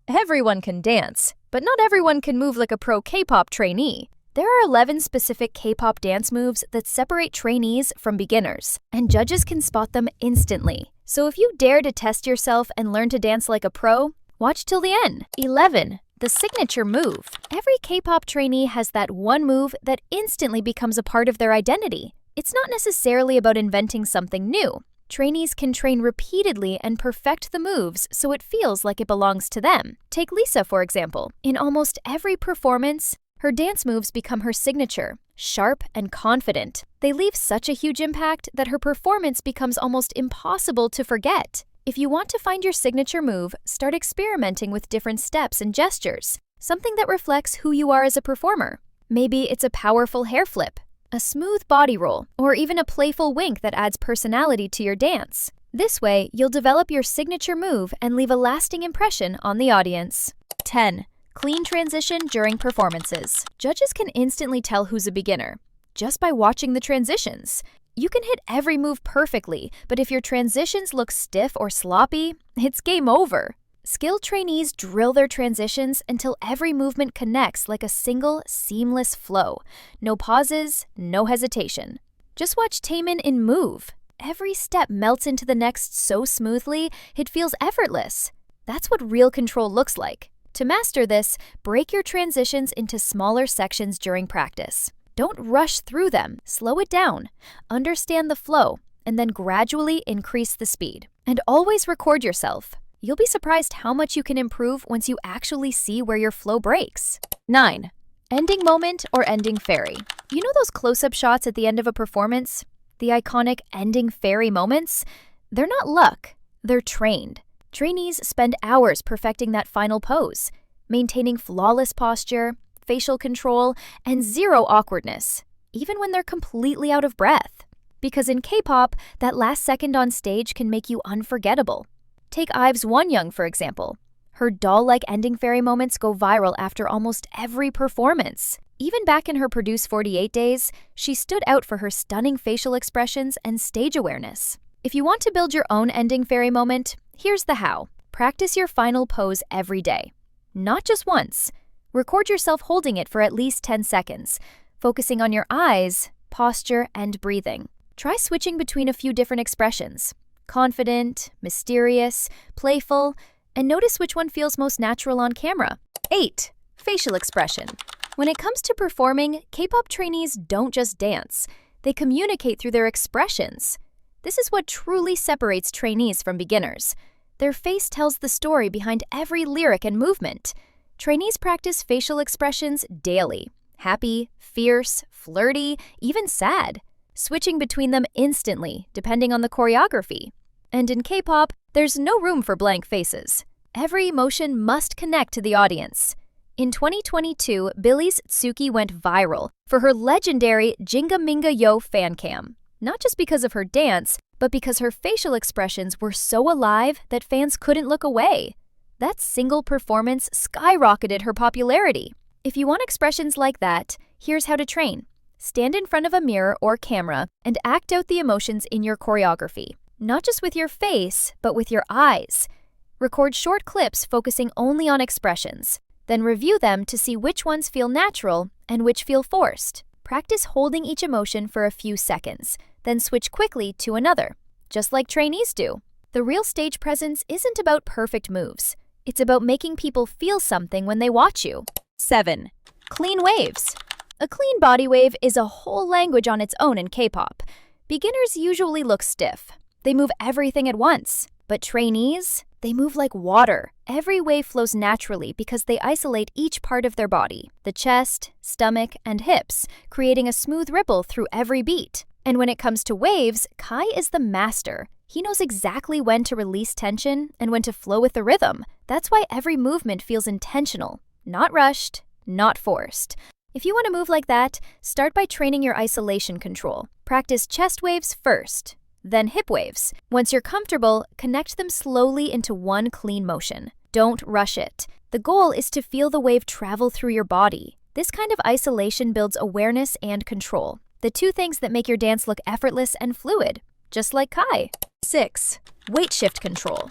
Everyone can dance, but not everyone can move like a pro K-pop trainee. There are 11 specific K-pop dance moves that separate trainees from beginners, and judges can spot them instantly. So if you dare to test yourself and learn to dance like a pro, watch till the end. 11. The signature move. Every K-pop trainee has that one move that instantly becomes a part of their identity. It's not necessarily about inventing something new. Trainees can train repeatedly and perfect the moves so it feels like it belongs to them. Take Lisa, for example. In almost every performance, her dance moves become her signature, sharp and confident. They leave such a huge impact that her performance becomes almost impossible to forget. If you want to find your signature move, start experimenting with different steps and gestures, something that reflects who you are as a performer. Maybe it's a powerful hair flip, a smooth body roll, or even a playful wink that adds personality to your dance. This way, you'll develop your signature move and leave a lasting impression on the audience. 10. Clean transition during performances. Judges can instantly tell who's a beginner just by watching the transitions. You can hit every move perfectly, but if your transitions look stiff or sloppy, it's game over. Skilled trainees drill their transitions until every movement connects like a single, seamless flow. No pauses, no hesitation. Just watch Taemin in Move. Every step melts into the next so smoothly, it feels effortless. That's what real control looks like. To master this, break your transitions into smaller sections during practice. Don't rush through them, slow it down. Understand the flow, and then gradually increase the speed. And always record yourself. You'll be surprised how much you can improve once you actually see where your flow breaks. 9. Ending moment or ending fairy. You know those close-up shots at the end of a performance? The iconic ending fairy moments? They're not luck, they're trained. Trainees spend hours perfecting that final pose, maintaining flawless posture, facial control, and zero awkwardness, even when they're completely out of breath. Because in K-pop, that last second on stage can make you unforgettable. Take IVE's Wonyoung, for example. Her doll-like ending fairy moments go viral after almost every performance. Even back in her Produce 48 days, she stood out for her stunning facial expressions and stage awareness. If you want to build your own ending fairy moment, here's the how. Practice your final pose every day. Not just once. Record yourself holding it for at least 10 seconds, focusing on your eyes, posture, and breathing. Try switching between a few different expressions. Confident, mysterious, playful, and notice which one feels most natural on camera. 8. Facial expression. When it comes to performing, K-pop trainees don't just dance. They communicate through their expressions. This is what truly separates trainees from beginners. Their face tells the story behind every lyric and movement. Trainees practice facial expressions daily. Happy, fierce, flirty, even sad. Switching between them instantly, depending on the choreography. And in K-pop, there's no room for blank faces. Every emotion must connect to the audience. In 2022, Billie's Tsuki went viral for her legendary Jinga Minga Yo fan cam. Not just because of her dance, but because her facial expressions were so alive that fans couldn't look away. That single performance skyrocketed her popularity. If you want expressions like that, here's how to train. Stand in front of a mirror or camera and act out the emotions in your choreography. Not just with your face, but with your eyes. Record short clips focusing only on expressions. Then review them to see which ones feel natural and which feel forced. Practice holding each emotion for a few seconds, then switch quickly to another, just like trainees do. The real stage presence isn't about perfect moves. It's about making people feel something when they watch you. 7. Clean waves. A clean body wave is a whole language on its own in K-pop. Beginners usually look stiff. They move everything at once. But trainees, they move like water. Every wave flows naturally because they isolate each part of their body, the chest, stomach, and hips, creating a smooth ripple through every beat. And when it comes to waves, Kai is the master. He knows exactly when to release tension and when to flow with the rhythm. That's why every movement feels intentional, not rushed, not forced. If you want to move like that, start by training your isolation control. Practice chest waves first, then hip waves. Once you're comfortable, connect them slowly into one clean motion. Don't rush it. The goal is to feel the wave travel through your body. This kind of isolation builds awareness and control, the two things that make your dance look effortless and fluid, just like Kai. 6. Weight shift control.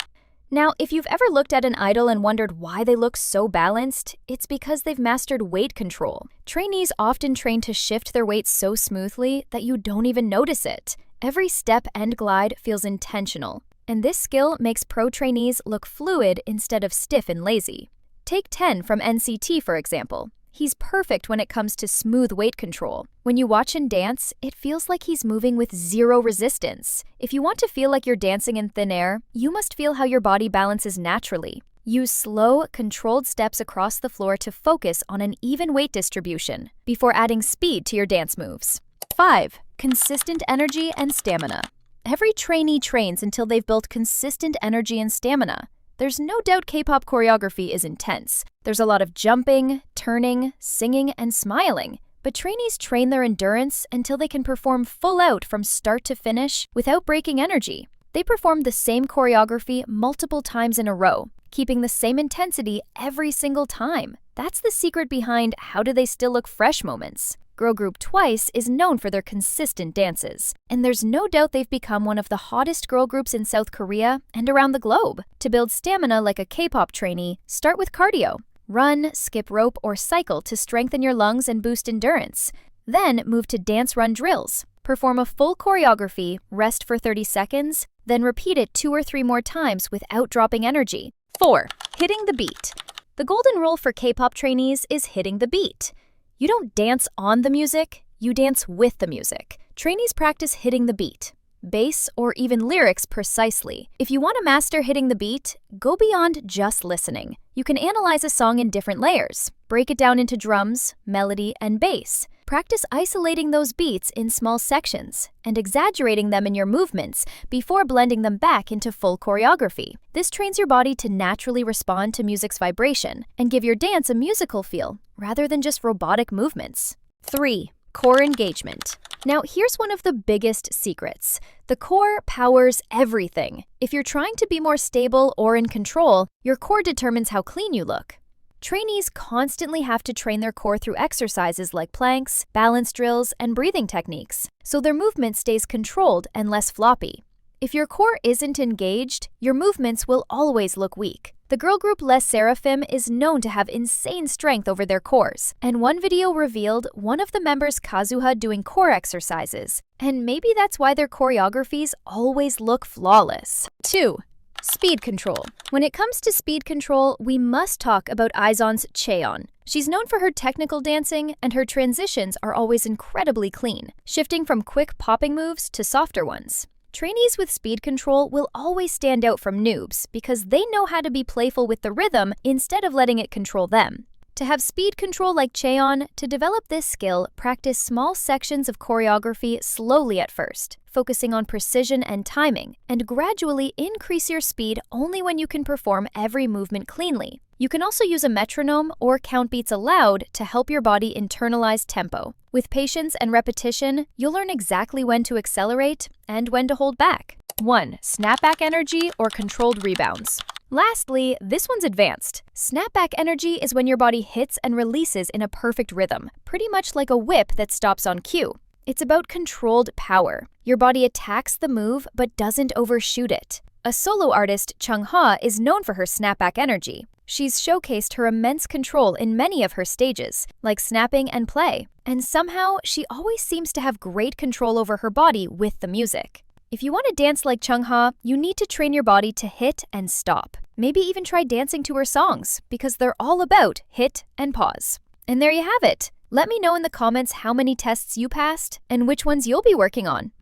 Now, if you've ever looked at an idol and wondered why they look so balanced, it's because they've mastered weight control. Trainees often train to shift their weight so smoothly that you don't even notice it. Every step and glide feels intentional, and this skill makes pro trainees look fluid instead of stiff and lazy. Take 10 from NCT, for example. He's perfect when it comes to smooth weight control. When you watch him dance, it feels like he's moving with zero resistance. If you want to feel like you're dancing in thin air, you must feel how your body balances naturally. Use slow, controlled steps across the floor to focus on an even weight distribution before adding speed to your dance moves. 5. Consistent energy and stamina. Every trainee trains until they've built consistent energy and stamina. There's no doubt K-pop choreography is intense. There's a lot of jumping, turning, singing, and smiling. But trainees train their endurance until they can perform full out from start to finish without breaking energy. They perform the same choreography multiple times in a row, keeping the same intensity every single time. That's the secret behind how do they still look fresh moments. Girl group Twice is known for their consistent dances, and there's no doubt they've become one of the hottest girl groups in South Korea and around the globe. To build stamina like a K-pop trainee, start with cardio. Run, skip rope, or cycle to strengthen your lungs and boost endurance. Then move to dance-run drills. Perform a full choreography, rest for 30 seconds, then repeat it 2 or 3 more times without dropping energy. 4. Hitting the beat. The golden rule for K-pop trainees is hitting the beat. You don't dance on the music, you dance with the music. Trainees practice hitting the beat, bass, or even lyrics precisely. If you want to master hitting the beat, go beyond just listening. You can analyze a song in different layers. Break it down into drums, melody, and bass. Practice isolating those beats in small sections and exaggerating them in your movements before blending them back into full choreography. This trains your body to naturally respond to music's vibration and give your dance a musical feel rather than just robotic movements. 3. Core engagement. Now, here's one of the biggest secrets. The core powers everything. If you're trying to be more stable or in control, your core determines how clean you look. Trainees constantly have to train their core through exercises like planks, balance drills, and breathing techniques, so their movement stays controlled and less floppy. If your core isn't engaged, your movements will always look weak. The girl group Les Seraphim is known to have insane strength over their cores, and one video revealed one of the members Kazuha doing core exercises, and maybe that's why their choreographies always look flawless. 2. Speed control. When it comes to speed control, we must talk about IZON's Cheon. She's known for her technical dancing, and her transitions are always incredibly clean, shifting from quick popping moves to softer ones. Trainees with speed control will always stand out from noobs because they know how to be playful with the rhythm instead of letting it control them. To have speed control like Cheon, to develop this skill, practice small sections of choreography slowly at first, focusing on precision and timing, and gradually increase your speed only when you can perform every movement cleanly. You can also use a metronome or count beats aloud to help your body internalize tempo. With patience and repetition, you'll learn exactly when to accelerate and when to hold back. 1. Snapback energy or controlled rebounds. Lastly, this one's advanced. Snapback energy is when your body hits and releases in a perfect rhythm, pretty much like a whip that stops on cue. It's about controlled power. Your body attacks the move but doesn't overshoot it. A solo artist, Chungha, is known for her snapback energy. She's showcased her immense control in many of her stages, like snapping and play, and somehow she always seems to have great control over her body with the music. If you want to dance like Chungha, you need to train your body to hit and stop. Maybe even try dancing to her songs, because they're all about hit and pause. And there you have it. Let me know in the comments how many tests you passed and which ones you'll be working on.